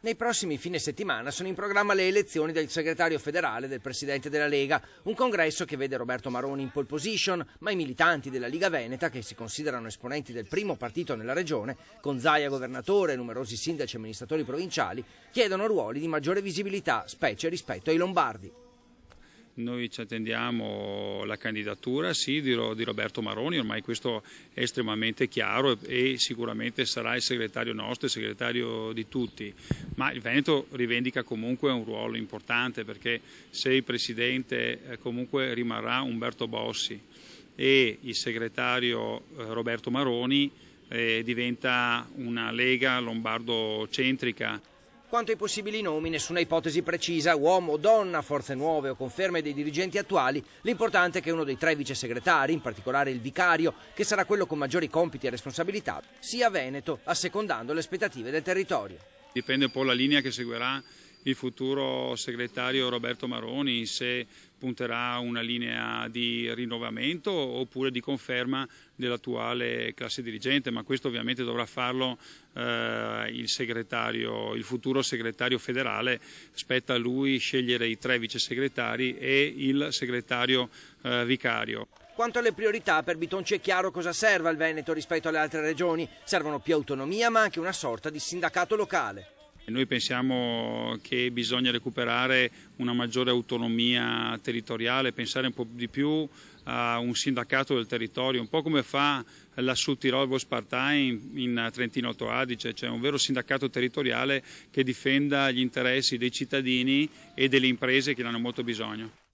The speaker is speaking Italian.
Nei prossimi fine settimana sono in programma le elezioni del segretario federale del presidente della Lega, un congresso che vede Roberto Maroni in pole position, ma i militanti della Liga Veneta, che si considerano esponenti del primo partito nella regione, con Zaia governatore e numerosi sindaci e amministratori provinciali, chiedono ruoli di maggiore visibilità, specie rispetto ai lombardi. Noi ci attendiamo la candidatura, sì, di Roberto Maroni, ormai questo è estremamente chiaro e sicuramente sarà il segretario nostro, il segretario di tutti, ma il Veneto rivendica comunque un ruolo importante, perché se il presidente comunque rimarrà Umberto Bossi e il segretario Roberto Maroni, diventa una Lega lombardo-centrica. Quanto ai possibili nomi, nessuna ipotesi precisa, uomo o donna, forze nuove o conferme dei dirigenti attuali, l'importante è che uno dei 3 vice segretari, in particolare il vicario, che sarà quello con maggiori compiti e responsabilità, sia veneto, assecondando le aspettative del territorio. Dipende un po' la linea che seguirà il futuro segretario Roberto Maroni, se punterà a una linea di rinnovamento oppure di conferma dell'attuale classe dirigente, ma questo ovviamente dovrà farlo il futuro segretario federale. Spetta a lui scegliere i 3 vice segretari e il segretario vicario. Quanto alle priorità, per Bitonci è chiaro cosa serve al Veneto rispetto alle altre regioni. Servono più autonomia, ma anche una sorta di sindacato locale. Noi pensiamo che bisogna recuperare una maggiore autonomia territoriale, pensare un po' di più a un sindacato del territorio, un po' come fa la Südtirol-Volkspartei in Trentino Alto Adige, cioè un vero sindacato territoriale che difenda gli interessi dei cittadini e delle imprese che ne hanno molto bisogno.